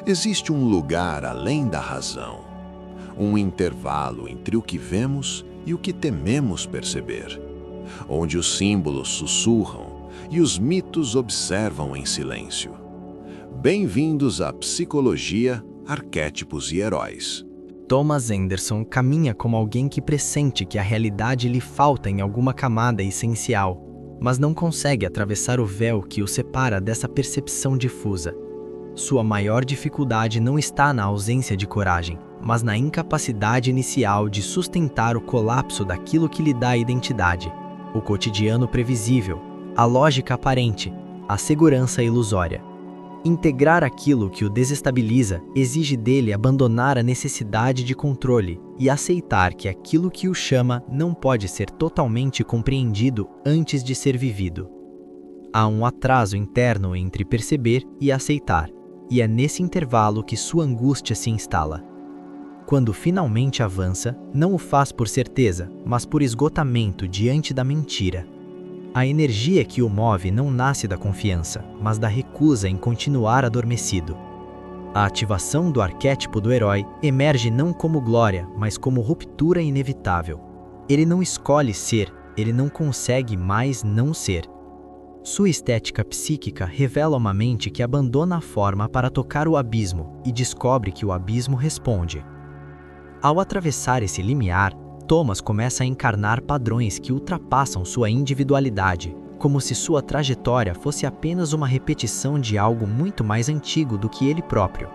Existe um lugar além da razão, um intervalo entre o que vemos e o que tememos perceber, onde os símbolos sussurram e os mitos observam em silêncio. Bem-vindos à Psicologia, Arquétipos e Heróis. Thomas Anderson caminha como alguém que pressente que a realidade lhe falta em alguma camada essencial, mas não consegue atravessar o véu que o separa dessa percepção difusa. Sua maior dificuldade não está na ausência de coragem, mas na incapacidade inicial de sustentar o colapso daquilo que lhe dá identidade, o cotidiano previsível, a lógica aparente, a segurança ilusória. Integrar aquilo que o desestabiliza exige dele abandonar a necessidade de controle e aceitar que aquilo que o chama não pode ser totalmente compreendido antes de ser vivido. Há um atraso interno entre perceber e aceitar, e é nesse intervalo que sua angústia se instala. Quando finalmente avança, não o faz por certeza, mas por esgotamento diante da mentira. A energia que o move não nasce da confiança, mas da recusa em continuar adormecido. A ativação do arquétipo do herói emerge não como glória, mas como ruptura inevitável. Ele não escolhe ser, ele não consegue mais não ser. Sua estética psíquica revela uma mente que abandona a forma para tocar o abismo e descobre que o abismo responde. Ao atravessar esse limiar, Thomas começa a encarnar padrões que ultrapassam sua individualidade, como se sua trajetória fosse apenas uma repetição de algo muito mais antigo do que ele próprio.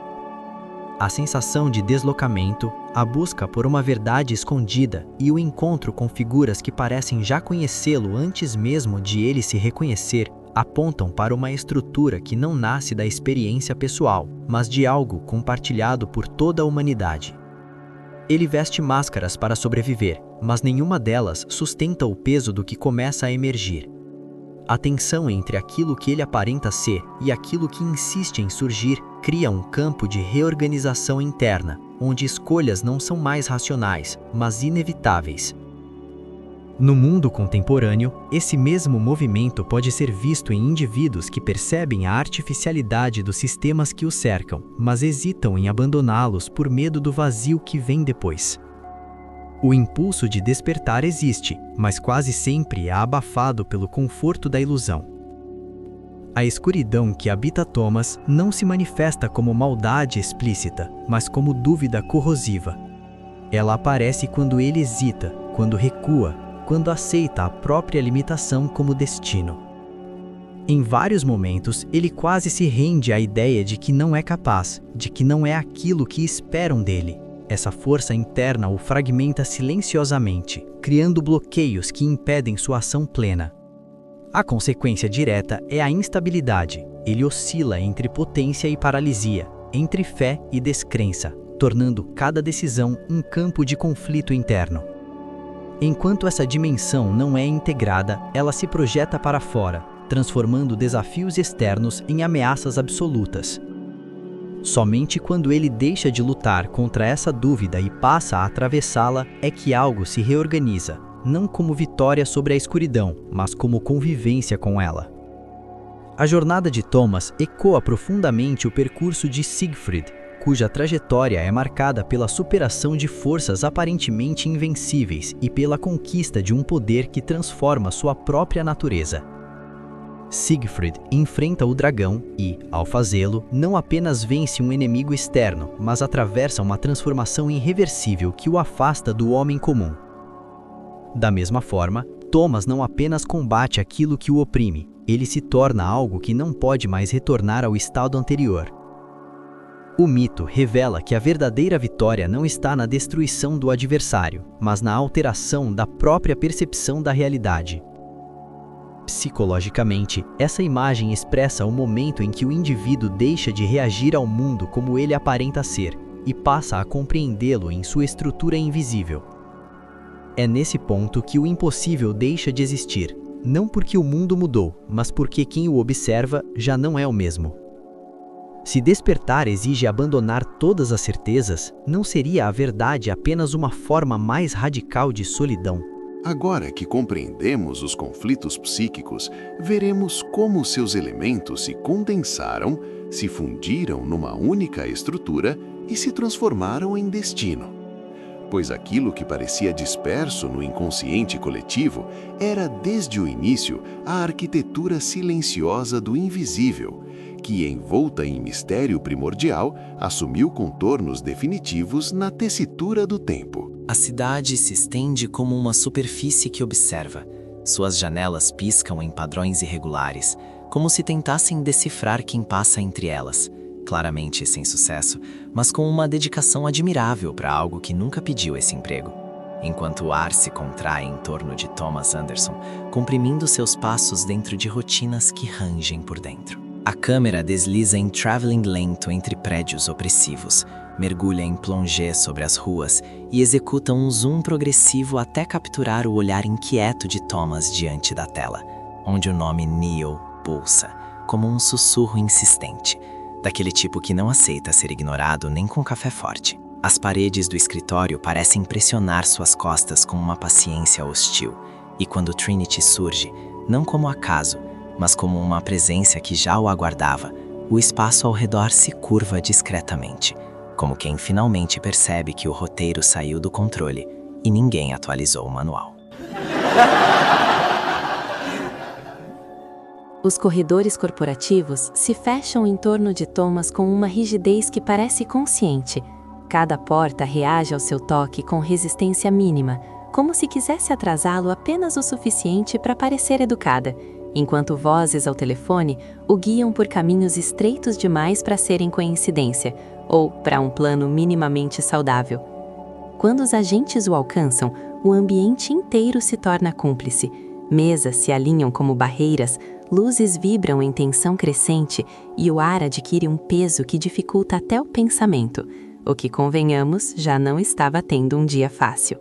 A sensação de deslocamento, a busca por uma verdade escondida e o encontro com figuras que parecem já conhecê-lo antes mesmo de ele se reconhecer, apontam para uma estrutura que não nasce da experiência pessoal, mas de algo compartilhado por toda a humanidade. Ele veste máscaras para sobreviver, mas nenhuma delas sustenta o peso do que começa a emergir. A tensão entre aquilo que ele aparenta ser e aquilo que insiste em surgir cria um campo de reorganização interna, onde escolhas não são mais racionais, mas inevitáveis. No mundo contemporâneo, esse mesmo movimento pode ser visto em indivíduos que percebem a artificialidade dos sistemas que os cercam, mas hesitam em abandoná-los por medo do vazio que vem depois. O impulso de despertar existe, mas quase sempre é abafado pelo conforto da ilusão. A escuridão que habita Thomas não se manifesta como maldade explícita, mas como dúvida corrosiva. Ela aparece quando ele hesita, quando recua, quando aceita a própria limitação como destino. Em vários momentos, ele quase se rende à ideia de que não é capaz, de que não é aquilo que esperam dele. Essa força interna o fragmenta silenciosamente, criando bloqueios que impedem sua ação plena. A consequência direta é a instabilidade. Ele oscila entre potência e paralisia, entre fé e descrença, tornando cada decisão um campo de conflito interno. Enquanto essa dimensão não é integrada, ela se projeta para fora, transformando desafios externos em ameaças absolutas. Somente quando ele deixa de lutar contra essa dúvida e passa a atravessá-la é que algo se reorganiza, não como vitória sobre a escuridão, mas como convivência com ela. A jornada de Thomas ecoa profundamente o percurso de Siegfried, cuja trajetória é marcada pela superação de forças aparentemente invencíveis e pela conquista de um poder que transforma sua própria natureza. Siegfried enfrenta o dragão e, ao fazê-lo, não apenas vence um inimigo externo, mas atravessa uma transformação irreversível que o afasta do homem comum. Da mesma forma, Thomas não apenas combate aquilo que o oprime, ele se torna algo que não pode mais retornar ao estado anterior. O mito revela que a verdadeira vitória não está na destruição do adversário, mas na alteração da própria percepção da realidade. Psicologicamente, essa imagem expressa o momento em que o indivíduo deixa de reagir ao mundo como ele aparenta ser e passa a compreendê-lo em sua estrutura invisível. É nesse ponto que o impossível deixa de existir, não porque o mundo mudou, mas porque quem o observa já não é o mesmo. Se despertar exige abandonar todas as certezas, não seria a verdade apenas uma forma mais radical de solidão? Agora que compreendemos os conflitos psíquicos, veremos como seus elementos se condensaram se fundiram numa única estrutura e se transformaram em destino. Pois aquilo que parecia disperso no inconsciente coletivo era, desde o início, a arquitetura silenciosa do invisível, que, envolta em mistério primordial, assumiu contornos definitivos na tessitura do tempo. A cidade se estende como uma superfície que observa. Suas janelas piscam em padrões irregulares, como se tentassem decifrar quem passa entre elas. Claramente sem sucesso, mas com uma dedicação admirável para algo que nunca pediu esse emprego. Enquanto o ar se contrai em torno de Thomas Anderson, comprimindo seus passos dentro de rotinas que rangem por dentro. A câmera desliza em traveling lento entre prédios opressivos, mergulha em plongée sobre as ruas e executa um zoom progressivo até capturar o olhar inquieto de Thomas diante da tela, onde o nome Neo pulsa, como um sussurro insistente, daquele tipo que não aceita ser ignorado nem com café forte. As paredes do escritório parecem pressionar suas costas com uma paciência hostil, e quando Trinity surge, não como acaso, mas como uma presença que já o aguardava, o espaço ao redor se curva discretamente, como quem finalmente percebe que o roteiro saiu do controle e ninguém atualizou o manual. Os corredores corporativos se fecham em torno de Thomas com uma rigidez que parece consciente. Cada porta reage ao seu toque com resistência mínima, como se quisesse atrasá-lo apenas o suficiente para parecer educada, enquanto vozes ao telefone o guiam por caminhos estreitos demais para serem coincidência, ou para um plano minimamente saudável. Quando os agentes o alcançam, o ambiente inteiro se torna cúmplice. Mesas se alinham como barreiras, luzes vibram em tensão crescente e o ar adquire um peso que dificulta até o pensamento, o que, convenhamos, já não estava tendo um dia fácil.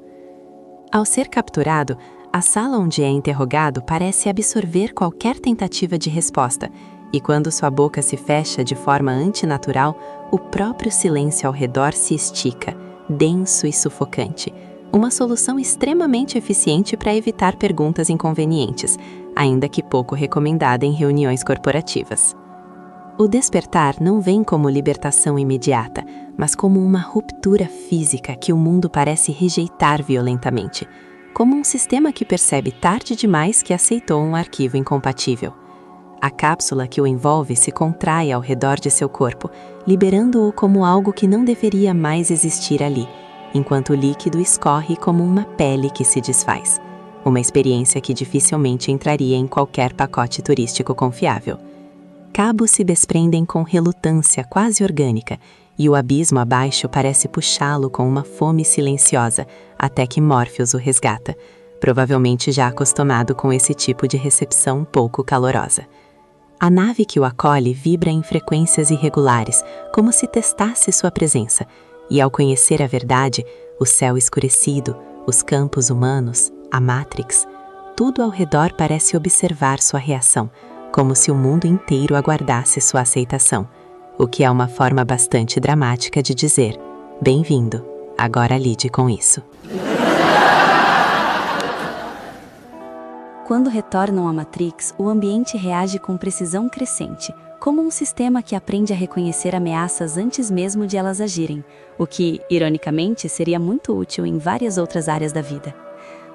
Ao ser capturado, a sala onde é interrogado parece absorver qualquer tentativa de resposta, e quando sua boca se fecha de forma antinatural, o próprio silêncio ao redor se estica, denso e sufocante. Uma solução extremamente eficiente para evitar perguntas inconvenientes, ainda que pouco recomendada em reuniões corporativas. O despertar não vem como libertação imediata, mas como uma ruptura física que o mundo parece rejeitar violentamente, como um sistema que percebe tarde demais que aceitou um arquivo incompatível. A cápsula que o envolve se contrai ao redor de seu corpo, liberando-o como algo que não deveria mais existir ali, enquanto o líquido escorre como uma pele que se desfaz. Uma experiência que dificilmente entraria em qualquer pacote turístico confiável. Cabos se desprendem com relutância quase orgânica, e o abismo abaixo parece puxá-lo com uma fome silenciosa, até que Morpheus o resgata, provavelmente já acostumado com esse tipo de recepção pouco calorosa. A nave que o acolhe vibra em frequências irregulares, como se testasse sua presença, e ao conhecer a verdade, o céu escurecido, os campos humanos, a Matrix, tudo ao redor parece observar sua reação, como se o mundo inteiro aguardasse sua aceitação, o que é uma forma bastante dramática de dizer: bem-vindo, agora lide com isso. Quando retornam à Matrix, o ambiente reage com precisão crescente, como um sistema que aprende a reconhecer ameaças antes mesmo de elas agirem, o que, ironicamente, seria muito útil em várias outras áreas da vida.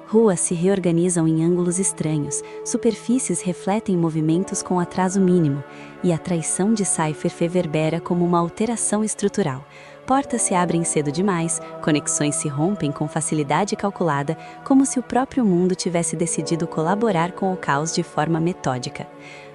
Ruas se reorganizam em ângulos estranhos, superfícies refletem movimentos com atraso mínimo, e a traição de Cypher reverbera como uma alteração estrutural. Portas se abrem cedo demais, conexões se rompem com facilidade calculada, como se o próprio mundo tivesse decidido colaborar com o caos de forma metódica.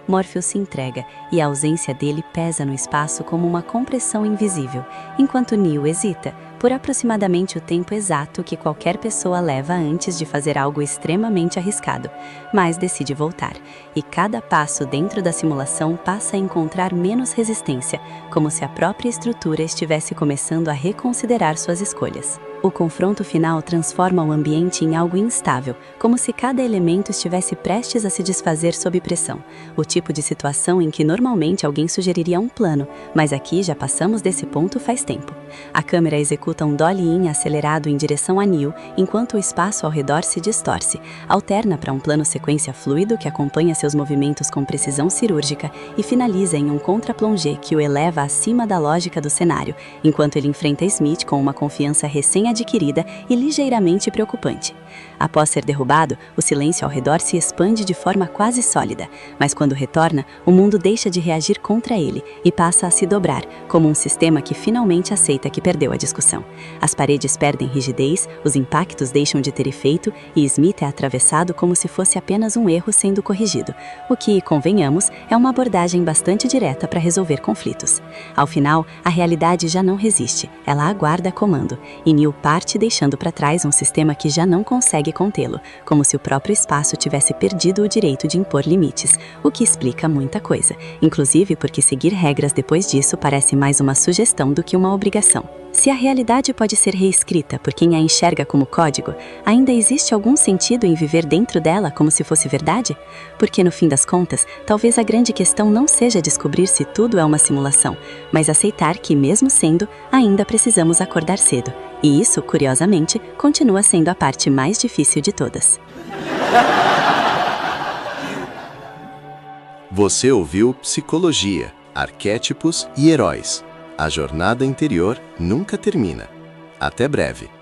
Morpheus se entrega, e a ausência dele pesa no espaço como uma compressão invisível, enquanto Neo hesita, por aproximadamente o tempo exato que qualquer pessoa leva antes de fazer algo extremamente arriscado, mas decide voltar, e cada passo dentro da simulação passa a encontrar menos resistência, como se a própria estrutura estivesse começando a reconsiderar suas escolhas. O confronto final transforma o ambiente em algo instável, como se cada elemento estivesse prestes a se desfazer sob pressão. O tipo de situação em que normalmente alguém sugeriria um plano, mas aqui já passamos desse ponto faz tempo. A câmera executa um dolly-in acelerado em direção a Neil, enquanto o espaço ao redor se distorce. Alterna para um plano sequência fluido que acompanha seus movimentos com precisão cirúrgica e finaliza em um contra-plongé que o eleva acima da lógica do cenário, enquanto ele enfrenta Smith com uma confiança recém-adquirida e ligeiramente preocupante. Após ser derrubado, o silêncio ao redor se expande de forma quase sólida, mas quando retorna, o mundo deixa de reagir contra ele e passa a se dobrar, como um sistema que finalmente aceita que perdeu a discussão. As paredes perdem rigidez, os impactos deixam de ter efeito e Smith é atravessado como se fosse apenas um erro sendo corrigido, o que, convenhamos, é uma abordagem bastante direta para resolver conflitos. Ao final, a realidade já não resiste, ela aguarda comando, e Neil parte deixando para trás um sistema que já não consegue contê-lo, como se o próprio espaço tivesse perdido o direito de impor limites, o que explica muita coisa, inclusive porque seguir regras depois disso parece mais uma sugestão do que uma obrigação. Se a realidade pode ser reescrita por quem a enxerga como código, ainda existe algum sentido em viver dentro dela como se fosse verdade? Porque, no fim das contas, talvez a grande questão não seja descobrir se tudo é uma simulação, mas aceitar que, mesmo sendo, ainda precisamos acordar cedo. E isso, curiosamente, continua sendo a parte mais difícil de todas. Você ouviu Psicologia, Arquétipos e Heróis. A jornada interior nunca termina. Até breve.